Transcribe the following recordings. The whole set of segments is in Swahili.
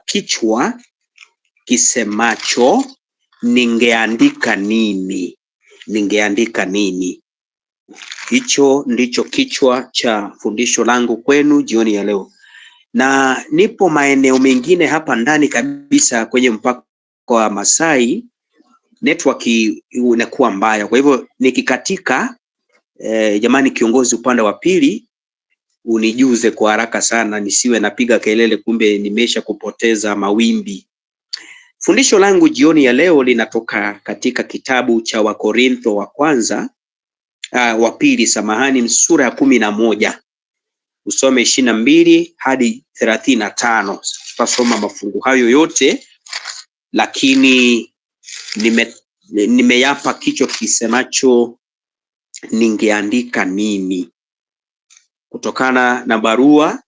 kichwa kisemacho ningeandika nini? Ningeandika nini? Hicho ndicho kichwa cha fundisho langu kwenu jioni ya leo. Na nipo maeneo mengine hapa ndani kabisa kwenye mpaka wa Masai, network inakuwa mbaya. Kwa hivyo nikikatika, jamani kiongozi upande wa pili unijuze kwa haraka sana, nisiwe napiga kelele kumbe nimesha kupoteza mawimbi. Fundisho langu jioni ya leo linatoka katika kitabu cha Wakorintho wa pili, sura ya 11. Usome 22 hadi 35. Tutasoma mafungu hayo yote, lakini nimeyapa kichwa kisemacho ningeandika nini, kutokana na barua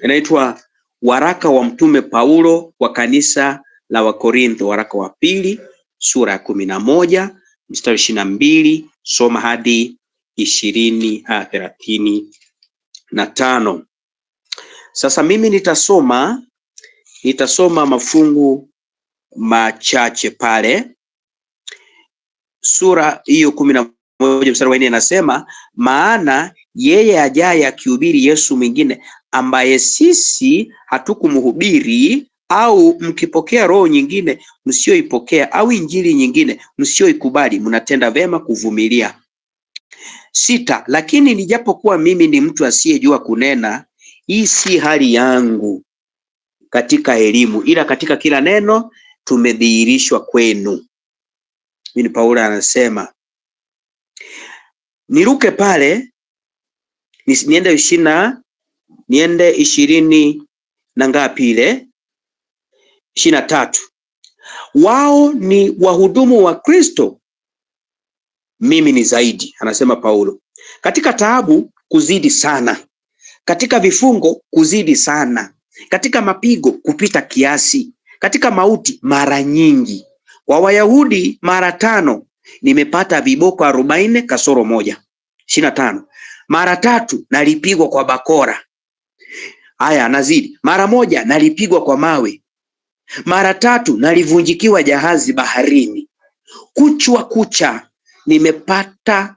inaitwa waraka wa mtume Paulo wa kanisa la Wakorintho, waraka wa pili sura ya 11 mstari 22, soma hadi 35. Sasa mimi nitasoma mafungu machache pale. Sura hiyo 11 mstari wa 4 inasema, maana yeye ajaye akihubiri Yesu mwingine ambaye sisi hatukumhubiri, au mkipokea roho nyingine msioipokea, au injili nyingine msioikubali, mnatenda vema kuvumilia. 6, lakini nijapokuwa mimi ni mtu asiyejua kunena, hii si hali yangu katika elimu, ila katika kila neno tumedhihirishwa kwenu. Mimi Paulo anasema, niruke pale niende 20 na ngapi ile 23. Wao ni wahudumu wa Kristo, mimi ni zaidi, anasema Paulo. Katika taabu kuzidi sana, katika vifungo kuzidi sana, katika mapigo kupita kiasi, katika mauti mara nyingi, kwa Wayahudi mara 5, nimepata viboko 40 kasoro 1. 25, mara 3 nalipigwa kwa bakora. Haya, nazidi, mara 1 nalipigwa kwa mawe, mara 3 nalivunjikiwa jahazi baharini, kuchwa kucha nimepata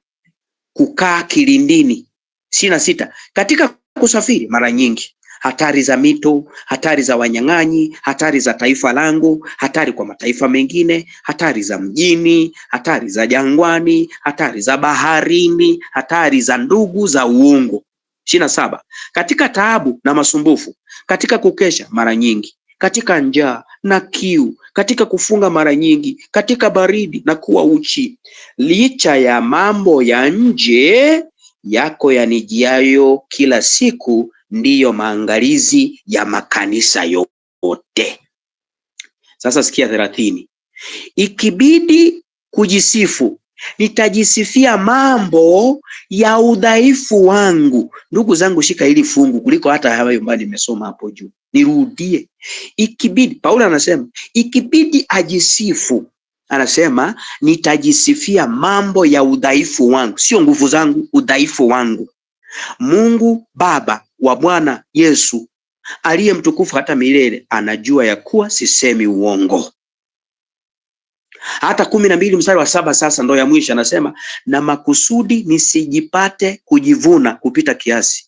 kukaa kilindini. 26, katika kusafiri mara nyingi, hatari za mito, hatari za wanyang'anyi, hatari za taifa langu, hatari kwa mataifa mengine, hatari za mjini, hatari za jangwani, hatari za baharini, hatari za ndugu za uongo. 27, katika taabu na masumbufu, katika kukesha mara nyingi, katika njaa na kiu, katika kufunga mara nyingi, katika baridi na kuwa uchi. Licha ya mambo ya nje yako yanijiayo kila siku, ndiyo maangalizi ya makanisa yote. Sasa sikia 30, ikibidi kujisifu, nitajisifia mambo ya udhaifu wangu. Ndugu zangu, shika hili fungu kuliko hata hayo ambayo nimesoma hapo juu. Nirudie, ikibidi, Paulo anasema ikibidi ajisifu, anasema nitajisifia mambo ya udhaifu wangu, sio nguvu zangu, udhaifu wangu. Mungu Baba wa Bwana Yesu aliye mtukufu hata milele anajua ya kuwa sisemi uongo. Hata 12 mstari wa 7 sasa ndo ya mwisho, anasema na makusudi nisijipate kujivuna kupita kiasi,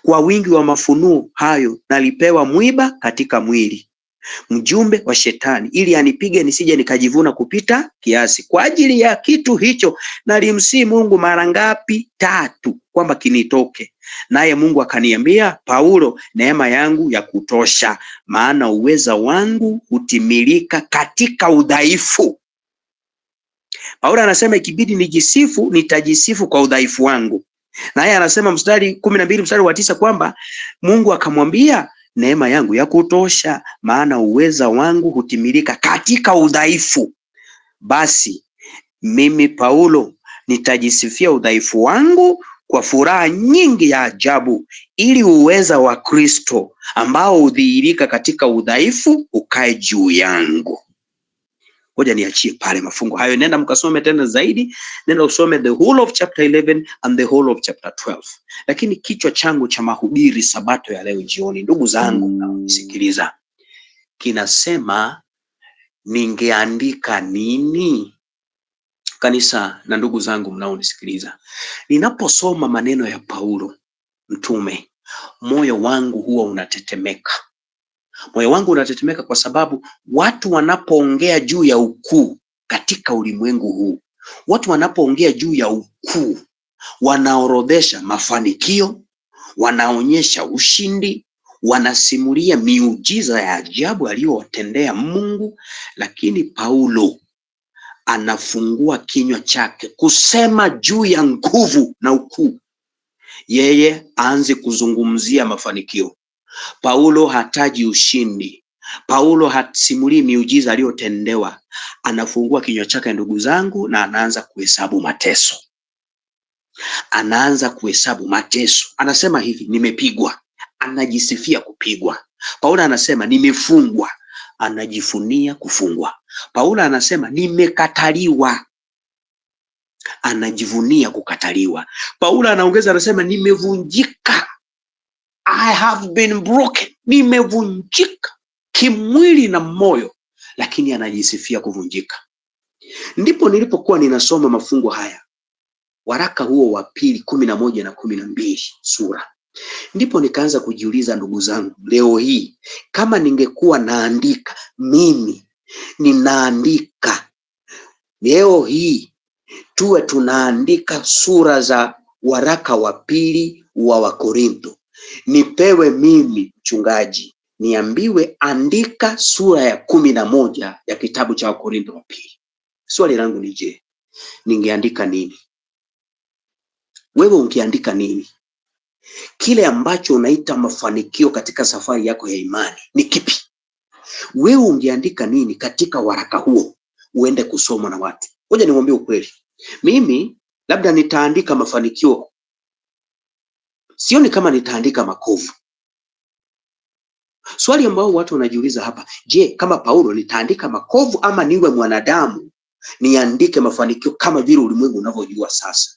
kwa wingi wa mafunuo hayo nalipewa mwiba katika mwili, mjumbe wa shetani, ili anipige nisije nikajivuna kupita kiasi. Kwa ajili ya kitu hicho nalimsihi Mungu mara ngapi? 3, kwamba kinitoke. Naye Mungu akaniambia, Paulo, neema yangu ya kutosha, maana uweza wangu hutimilika katika udhaifu. Paulo anasema ikibidi nijisifu, nitajisifu kwa udhaifu wangu. Naye anasema mstari 12 mstari wa 9 kwamba Mungu akamwambia, neema yangu ya kutosha, maana uweza wangu hutimilika katika udhaifu. Basi mimi Paulo nitajisifia udhaifu wangu kwa furaha nyingi ya ajabu, ili uweza wa Kristo ambao hudhihirika katika udhaifu ukae juu yangu. Ngoja niachie pale mafungo hayo, nenda mkasome tena zaidi, nenda usome the whole of chapter 11 and the whole of chapter 12. Lakini kichwa changu cha mahubiri sabato ya leo jioni, ndugu zangu mnaonisikiliza, kinasema ningeandika nini? Kanisa na ndugu zangu mnaonisikiliza, ninaposoma maneno ya Paulo mtume, moyo wangu huwa unatetemeka. Moyo wangu unatetemeka kwa sababu watu wanapoongea juu ya ukuu katika ulimwengu huu, watu wanapoongea juu ya ukuu, wanaorodhesha mafanikio, wanaonyesha ushindi, wanasimulia miujiza ya ajabu aliyowatendea Mungu, lakini Paulo anafungua kinywa chake kusema juu ya nguvu na ukuu. Yeye aanze kuzungumzia mafanikio. Paulo hataji ushindi. Paulo hasimulii miujiza aliyotendewa. Anafungua kinywa chake, ndugu zangu, na anaanza kuhesabu mateso. Anaanza kuhesabu mateso. Anasema hivi, nimepigwa. Anajisifia kupigwa. Paulo anasema nimefungwa. Anajifunia kufungwa. Paulo anasema nimekataliwa. Anajivunia kukataliwa. Paulo anaongeza, anasema nimevunjika. I have been broken. Nimevunjika kimwili na moyo, lakini anajisifia kuvunjika. Ndipo nilipokuwa ninasoma mafungo haya, waraka huo wa pili 11 na 12 sura, ndipo nikaanza kujiuliza, ndugu zangu, leo hii kama ningekuwa naandika, mimi ninaandika leo hii, tuwe tunaandika sura za waraka wa pili wa Wakorintho, nipewe mimi mchungaji, niambiwe andika sura ya 11 ya kitabu cha Wakorintho wa pili. Swali langu ni je, ningeandika nini? Wewe ungeandika nini? Kile ambacho unaita mafanikio katika safari yako ya imani ni kipi? Wewe ungeandika nini katika waraka huo uende kusoma na watu? Ngoja niwaambie ukweli. Mimi labda nitaandika mafanikio. Sioni kama nitaandika makovu. Swali ambao watu wanajiuliza hapa, je, kama Paulo nitaandika makovu ama niwe mwanadamu niandike mafanikio kama vile ulimwengu unavyojua sasa?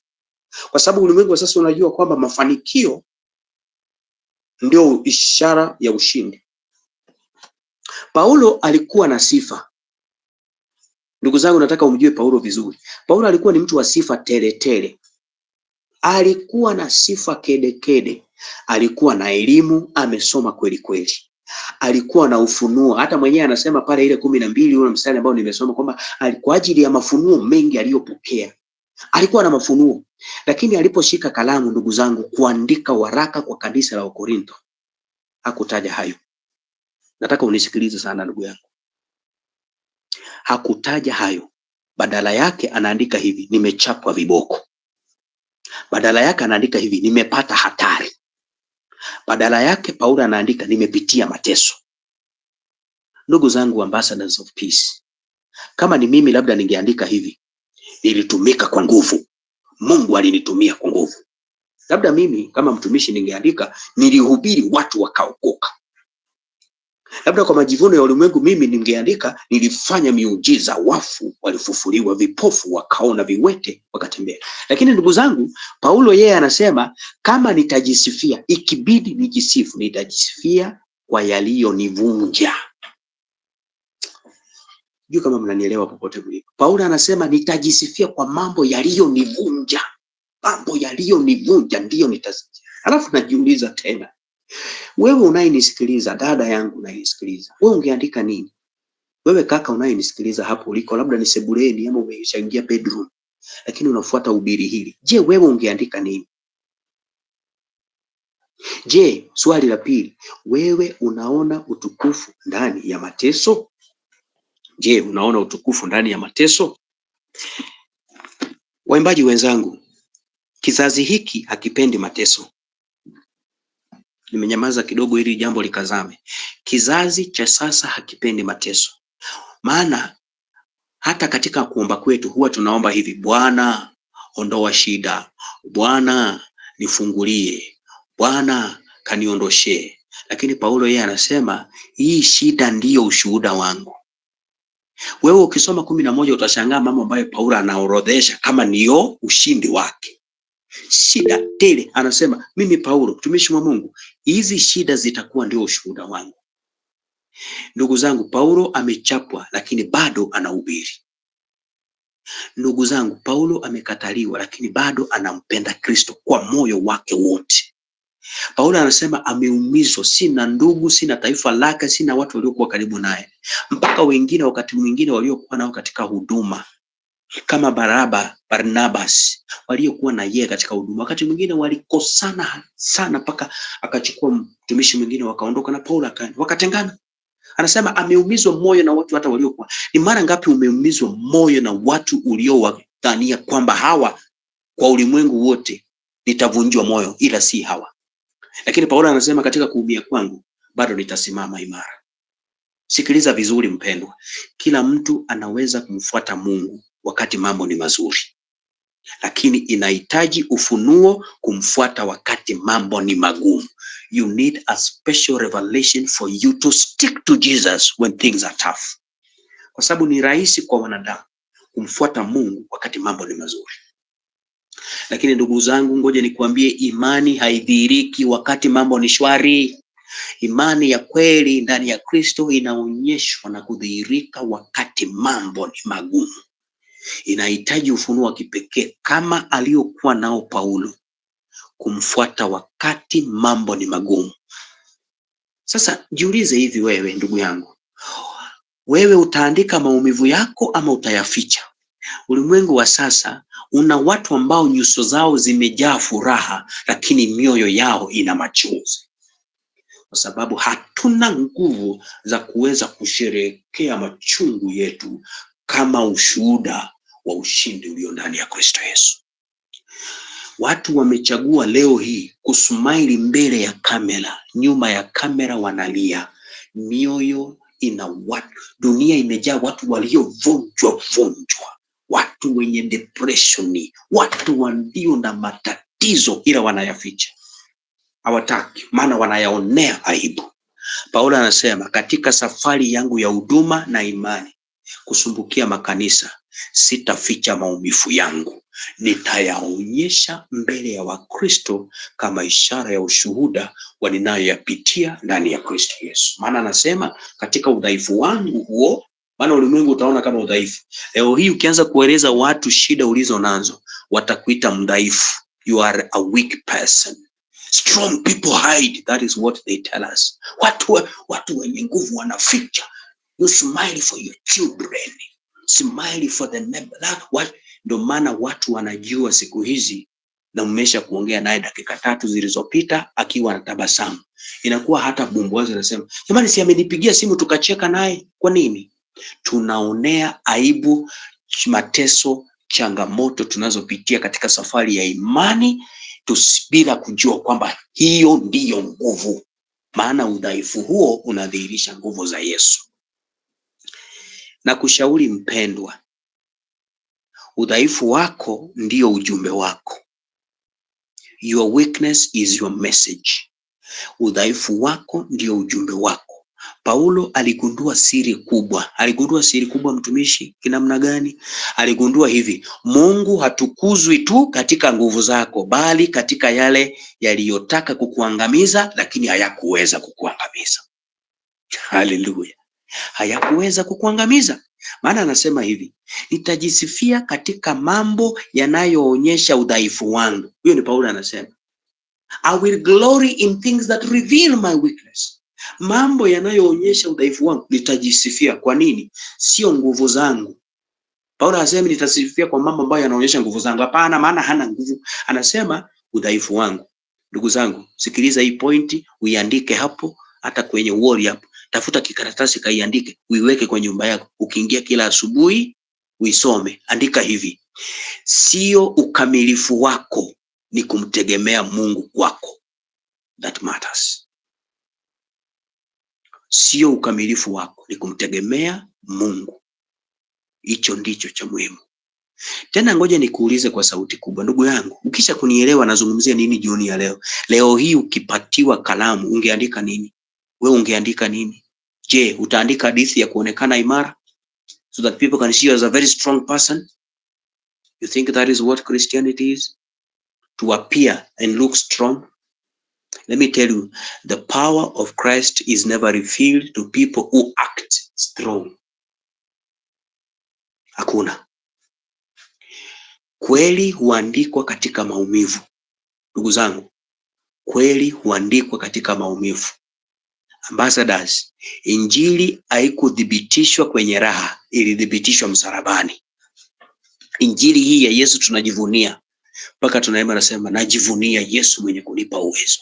Kwa sababu ulimwengu sasa unajua kwamba mafanikio ndio ishara ya ushindi. Paulo alikuwa na sifa. Ndugu zangu, nataka umjue Paulo vizuri. Paulo alikuwa ni mtu wa sifa tele tele. Alikuwa na sifa kede kede. Alikuwa na elimu, amesoma kweli kweli. Alikuwa na ufunuo. Hata mwenyewe anasema pale ile 12 ule mstari ambao nimesoma kwamba kwa ajili ya mafunuo mengi aliyopokea. Alikuwa na mafunuo. Lakini aliposhika kalamu, ndugu zangu, kuandika waraka kwa kanisa la Wakorintho, hakutaja hayo. Nataka unisikilize sana ndugu yangu. Hakutaja hayo. Badala yake anaandika hivi, nimechapwa viboko. Badala yake anaandika hivi, nimepata hatari. Badala yake Paulo anaandika nimepitia mateso. Ndugu zangu, ambassadors of peace, kama ni mimi labda ningeandika hivi, nilitumika kwa nguvu. Mungu alinitumia kwa nguvu. Labda mimi kama mtumishi ningeandika nilihubiri watu wakaokoka. Labda kwa majivuno ya ulimwengu mimi ningeandika nilifanya miujiza, wafu walifufuliwa, vipofu wakaona, viwete wakatembea. Lakini ndugu zangu, Paulo yeye anasema kama nitajisifia, ikibidi nijisifu, nitajisifia kwa yaliyonivunja. Juu kama mnanielewa popote mlipo. Paulo anasema nitajisifia kwa mambo yaliyonivunja. Mambo yaliyonivunja ndiyo nitasifia. Alafu najiuliza tena, wewe unayenisikiliza, dada yangu unayenisikiliza, wewe ungeandika nini? Wewe kaka unayenisikiliza hapo uliko, labda ni sebuleni ama umeshaingia bedroom, lakini unafuata ubiri hili. Je, wewe ungeandika nini? Je, swali la pili, wewe unaona utukufu ndani ya mateso? Je, unaona utukufu ndani ya mateso? Waimbaji wenzangu, kizazi hiki hakipendi mateso. Nimenyamaza kidogo ili jambo likazame. Kizazi cha sasa hakipendi mateso. Maana hata katika kuomba kwetu huwa tunaomba hivi, Bwana ondoa shida, Bwana nifungulie, Bwana kaniondoshe. Lakini Paulo yeye anasema hii shida ndiyo ushuhuda wangu. Wewe ukisoma 11 utashangaa mambo ambayo Paulo anaorodhesha kama niyo ushindi wake. Shida tele, anasema mimi Paulo mtumishi wa Mungu, hizi shida zitakuwa ndio ushuhuda wangu. Ndugu zangu, Paulo amechapwa lakini bado anahubiri. Ndugu zangu, Paulo amekataliwa lakini bado anampenda Kristo kwa moyo wake wote. Paulo anasema ameumizwa, sina ndugu, sina taifa lake, sina watu waliokuwa karibu naye, mpaka wengine wakati mwingine waliokuwa nao katika huduma kama Barnabas waliokuwa na yeye katika huduma, wakati mwingine walikosana sana mpaka akachukua mtumishi mwingine wakaondoka na Paulo wakatengana. Anasema ameumizwa moyo na watu hata waliokuwa. Ni mara ngapi umeumizwa moyo na watu uliowadhania kwamba hawa kwa ulimwengu wote nitavunjwa moyo, ila si hawa. Lakini Paulo anasema katika kuumia kwangu bado nitasimama imara. Sikiliza vizuri mpendwa, kila mtu anaweza kumfuata Mungu wakati mambo ni mazuri, lakini inahitaji ufunuo kumfuata wakati mambo ni magumu. You need a special revelation for you to stick to Jesus when things are tough. Kwa sababu ni rahisi kwa wanadamu kumfuata Mungu wakati mambo ni mazuri. Lakini ndugu zangu, ngoja nikuambie, imani haidhihiriki wakati mambo ni shwari. Imani ya kweli ndani ya Kristo inaonyeshwa na kudhihirika wakati mambo ni magumu. Inahitaji ufunuo wa kipekee kama aliyokuwa nao Paulo, kumfuata wakati mambo ni magumu. Sasa jiulize hivi, wewe ndugu yangu, wewe utaandika maumivu yako ama utayaficha? Ulimwengu wa sasa una watu ambao nyuso zao zimejaa furaha, lakini mioyo yao ina machozi, kwa sababu hatuna nguvu za kuweza kusherehekea machungu yetu kama ushuhuda wa ushindi ulio ndani ya Kristo Yesu. Watu wamechagua leo hii kusmaili mbele ya kamera, nyuma ya kamera wanalia. Mioyo ina watu, dunia imejaa watu waliovunjwa, watu wenye depressioni, watu walio na matatizo ila wanayaficha. Hawataki, maana wanayaonea aibu. Paulo anasema katika safari yangu ya huduma na imani kusumbukia makanisa, sitaficha maumivu yangu, nitayaonyesha mbele ya Wakristo kama ishara ya ushuhuda wa ninayoyapitia ndani ya Kristo Yesu. Maana anasema katika udhaifu wangu huo, maana ulimwengu utaona kama udhaifu. Leo hii ukianza kueleza watu shida ulizo nazo, watakuita mdhaifu. You are a weak person. Strong people hide, that is what they tell us. Watu wenye nguvu wanaficha. You smile for your children, smile for the neighbor. Ndio maana watu wanajua siku hizi, na mmesha kuongea naye dakika 3 zilizopita akiwa anatabasamu, inakuwa hata bumbuazi anasema, jamani, si amenipigia simu tukacheka naye. Kwa nini? Tunaonea aibu mateso, changamoto tunazopitia katika safari ya imani, bila kujua kwamba hiyo ndiyo nguvu, maana udhaifu huo unadhihirisha nguvu za Yesu. Na kushauri mpendwa, udhaifu wako ndiyo ujumbe wako. Your weakness is your message. Udhaifu wako ndiyo ujumbe wako. Paulo aligundua siri kubwa. Aligundua siri kubwa mtumishi kinamna gani? Aligundua hivi: Mungu hatukuzwi tu katika nguvu zako, bali katika yale yaliyotaka kukuangamiza lakini hayakuweza kukuangamiza. Haleluya. Hayakuweza kukuangamiza. Maana anasema hivi, nitajisifia katika mambo yanayoonyesha udhaifu wangu. Huyo ni Paulo anasema, I will glory in things that reveal my weakness. Mambo yanayoonyesha udhaifu wangu nitajisifia. Kwa nini? Sio nguvu zangu. Paulo anasema nitasifia kwa mambo ambayo yanaonyesha nguvu zangu. Hapana, maana hana nguvu. Anasema udhaifu wangu. Ndugu zangu, sikiliza hii pointi, uiandike hapo, hata kwenye wall hapo. Tafuta kikaratasi kaiandike, uiweke kwenye nyumba yako. Ukiingia kila asubuhi uisome. Andika hivi: sio ukamilifu wako, ni kumtegemea Mungu kwako. That matters. Sio ukamilifu wako, ni kumtegemea Mungu. Hicho ndicho cha muhimu. Tena ngoja nikuulize kwa sauti kubwa, ndugu yangu, ukisha kunielewa nazungumzia nini jioni ya leo? Leo hii ukipatiwa kalamu ungeandika nini? Wewe ungeandika nini? Je, utaandika hadithi ya kuonekana imara? so that people can see you as a very strong person? You think that is what Christianity is? To appear and look strong? Let me tell you, the power of Christ is never revealed to people who act strong. Hakuna. Kweli huandikwa katika maumivu. Ndugu zangu, kweli huandikwa katika maumivu. Ambassadors, injili haikuthibitishwa kwenye raha, ilithibitishwa msalabani. Injili hii ya Yesu tunajivunia. Mpaka tunaema nasema najivunia Yesu mwenye kunipa uwezo.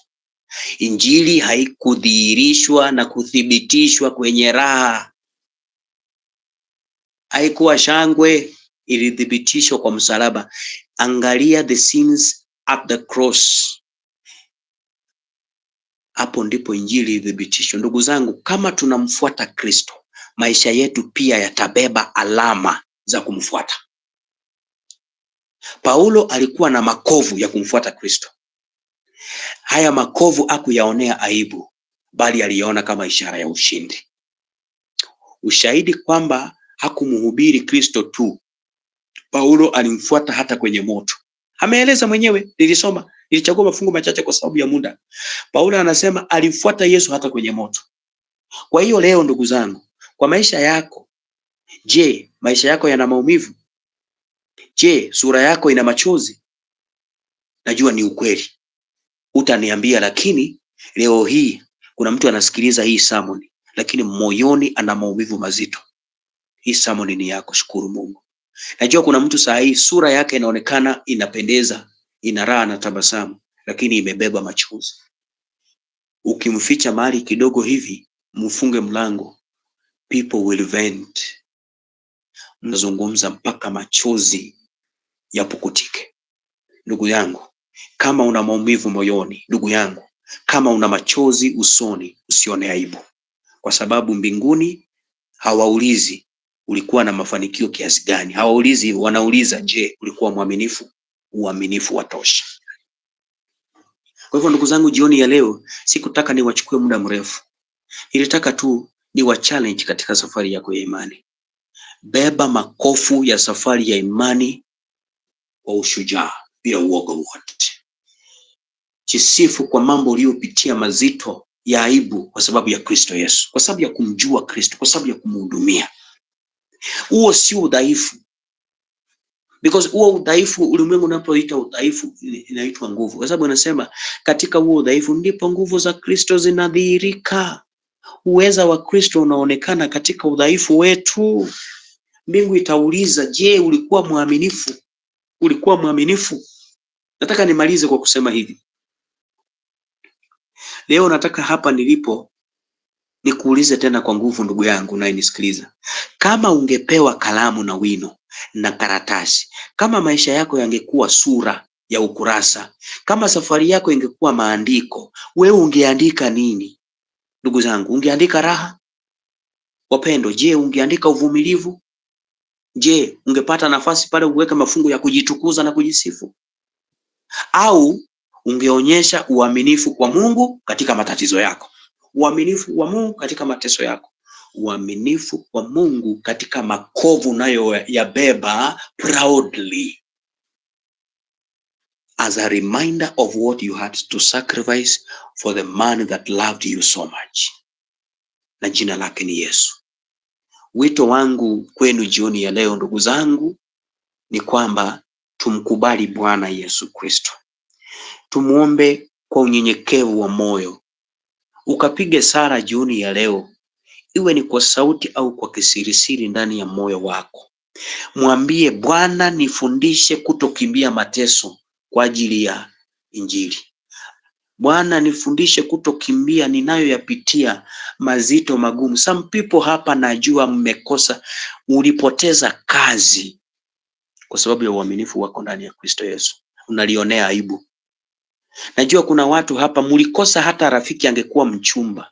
Injili haikudhihirishwa na kuthibitishwa kwenye raha. Haikuwa shangwe, ilithibitishwa kwa msalaba. Angalia the scenes at the cross. Hapo ndipo injili ilithibitishwa. Ndugu zangu, kama tunamfuata Kristo, maisha yetu pia yatabeba alama za kumfuata. Paulo alikuwa na makovu ya kumfuata Kristo. Haya makovu hakuyaonea aibu, bali aliona kama ishara ya ushindi. Ushahidi kwamba hakumhubiri Kristo tu, Paulo alimfuata hata kwenye moto. Ameeleza mwenyewe, nilichagua mafungu machache kwa sababu ya muda. Paulo anasema alimfuata Yesu hata kwenye moto. Kwa hiyo leo ndugu zangu, kwa maisha yako, je, maisha yako yana maumivu? Je, sura yako ina machozi? Najua ni ukweli, utaniambia, lakini leo hii kuna mtu anasikiliza hii sermon, lakini moyoni ana maumivu mazito. Hii sermon ni yako, shukuru Mungu. Najua kuna mtu saa hii sura yake inaonekana inapendeza, ina raha na tabasamu, lakini imebeba machozi. Ukimficha mahali kidogo hivi, mfunge mlango, people will vent. Mnazungumza mpaka machozi yapukutike. Ndugu yangu, kama una maumivu moyoni, ndugu yangu, kama una machozi usoni, usione aibu, kwa sababu mbinguni hawaulizi ulikuwa na mafanikio kiasi gani. Hawaulizi, wanauliza, je, ulikuwa mwaminifu? Uaminifu watosha. Kwa hivyo ndugu zangu, jioni ya leo sikutaka niwachukue muda mrefu. Nilitaka tu niwa challenge katika safari yako ya imani. Beba makofu ya safari ya imani kwa ushujaa bila uoga wote. Jisifu kwa mambo uliyopitia mazito ya aibu kwa sababu ya Kristo Yesu, kwa sababu ya kumjua Kristo, kwa sababu ya kumhudumia. Huo sio udhaifu. Because huo udhaifu, ulimwengu unapoita udhaifu, inaitwa nguvu. Kwa sababu anasema katika huo udhaifu ndipo nguvu za Kristo zinadhihirika. Uweza wa Kristo unaonekana katika udhaifu wetu. Mbingu itauliza, je, ulikuwa mwaminifu? Ulikuwa mwaminifu? Nataka nimalize kwa kusema hivi. Leo nataka hapa nilipo nikuulize tena kwa nguvu, ndugu yangu naye nisikiliza. Kama ungepewa kalamu na wino na karatasi, kama maisha yako yangekuwa sura ya ukurasa, kama safari yako ingekuwa maandiko, wewe ungeandika nini? Ndugu zangu, ungeandika raha? Wapendo, je, ungeandika uvumilivu? Je, ungepata nafasi pale uweke mafungu ya kujitukuza na kujisifu? Au ungeonyesha uaminifu kwa Mungu katika matatizo yako, uaminifu wa Mungu katika mateso yako, uaminifu kwa Mungu katika makovu nayo yabeba proudly, as a reminder of what you had to sacrifice for the man that loved you so much. Na jina lake ni Yesu. Wito wangu kwenu jioni ya leo, ndugu zangu, ni kwamba tumkubali Bwana Yesu Kristo. Tumuombe kwa unyenyekevu wa moyo. Ukapige sala jioni ya leo, iwe ni kwa sauti au kwa kisirisiri ndani ya moyo wako. Mwambie Bwana, nifundishe kutokimbia mateso kwa ajili ya Injili. Bwana, nifundishe kutokimbia ninayoyapitia mazito magumu. Some people hapa najua mmekosa, ulipoteza kazi kwa sababu ya uaminifu wako ndani ya Kristo Yesu. Unalionea aibu. Najua kuna watu hapa mulikosa hata rafiki angekuwa mchumba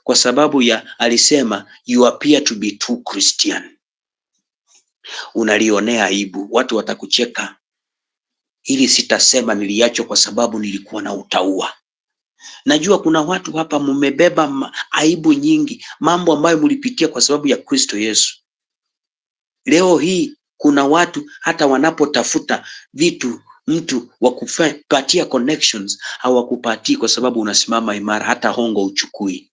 kwa sababu ya alisema you appear to be too Christian. Unalionea aibu, watu watakucheka. Ili sitasema niliacho kwa sababu nilikuwa na utaua. Najua kuna watu hapa mmebeba aibu nyingi, mambo ambayo mlipitia kwa sababu ya Kristo Yesu. Leo hii kuna watu hata wanapotafuta vitu, mtu wa kupatia connections hawakupatii kwa sababu unasimama imara, hata hongo uchukui,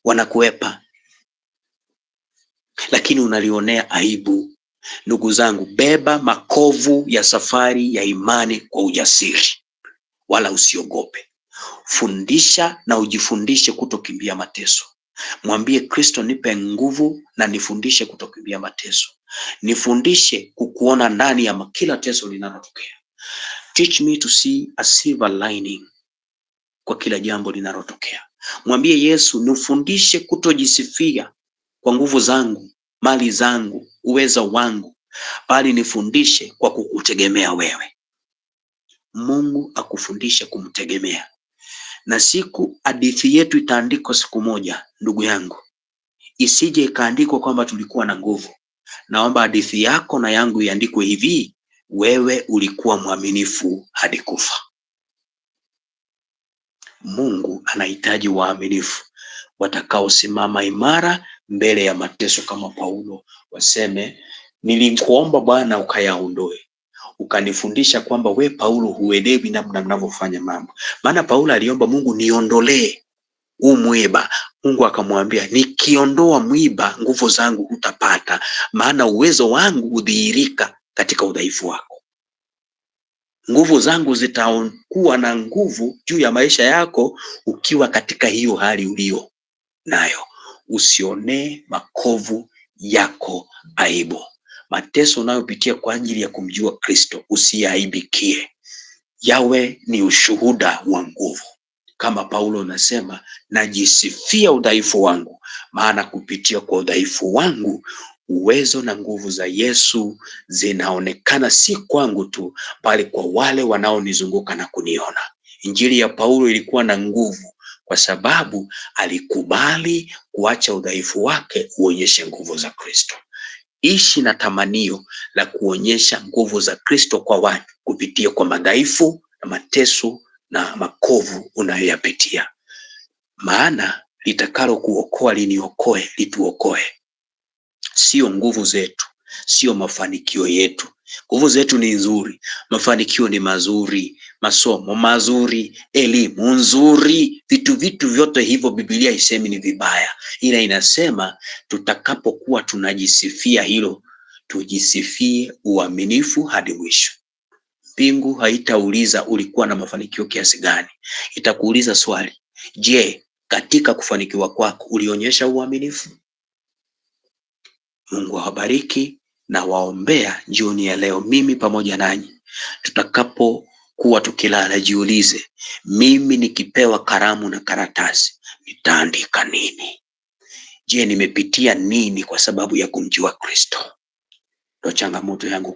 wanakuepa, lakini unalionea aibu. Ndugu zangu, beba makovu ya safari ya imani kwa ujasiri, wala usiogope. Fundisha na ujifundishe kutokimbia mateso. Mwambie Kristo, nipe nguvu na nifundishe kutokimbia mateso. Nifundishe kukuona ndani ya kila teso linalotokea. Teach me to see a silver lining kwa kila jambo linalotokea. Mwambie Yesu, nifundishe kutojisifia kwa nguvu zangu, mali zangu, uweza wangu, bali nifundishe kwa kukutegemea wewe. Mungu akufundishe kumtegemea. Na siku hadithi yetu itaandikwa siku moja, ndugu yangu, isije ikaandikwa kwamba tulikuwa na nguvu. Naomba hadithi yako na yangu iandikwe hivi: wewe ulikuwa mwaminifu hadi kufa. Mungu anahitaji waaminifu watakaosimama imara mbele ya mateso, kama Paulo, waseme nilikuomba Bwana ukayaondoe, ukanifundisha kwamba we Paulo huelewi namna ninavyofanya mambo. Maana Paulo aliomba Mungu, niondolee huu mwiba. Mungu akamwambia, nikiondoa mwiba nguvu zangu hutapata, maana uwezo wangu hudhihirika katika udhaifu wako. Nguvu zangu zitakuwa na nguvu juu ya maisha yako ukiwa katika hiyo hali ulio nayo. Usionee makovu yako aibu. Mateso unayopitia kwa ajili ya kumjua Kristo usiaibikie, yawe ni ushuhuda wa nguvu. Kama Paulo anasema, najisifia udhaifu wangu, maana kupitia kwa udhaifu wangu uwezo na nguvu za Yesu zinaonekana, si kwangu tu, bali kwa wale wanaonizunguka na kuniona. Injili ya Paulo ilikuwa na nguvu kwa sababu alikubali kuacha udhaifu wake uonyeshe nguvu za Kristo. Ishi na tamanio la kuonyesha nguvu za Kristo kwa watu kupitia kwa madhaifu na mateso na makovu unayoyapitia, maana litakalo kuokoa liniokoe, lituokoe. Sio nguvu zetu, sio mafanikio yetu. Nguvu zetu ni nzuri, mafanikio ni mazuri, masomo mazuri, elimu nzuri, vitu vyote hivyo Biblia isemi ni vibaya, ila inasema tutakapokuwa tunajisifia hilo, tujisifie uaminifu hadi mwisho. Mbingu haitauliza ulikuwa na mafanikio kiasi gani, itakuuliza swali, je, katika kufanikiwa kwako ulionyesha uaminifu? Mungu awabariki na waombea jioni ya leo. Mimi pamoja nanyi, tutakapokuwa tukilala, jiulize, mimi nikipewa kalamu na karatasi nitaandika nini? Je, nimepitia nini kwa sababu ya kumjua Kristo? Ndio changamoto yangu.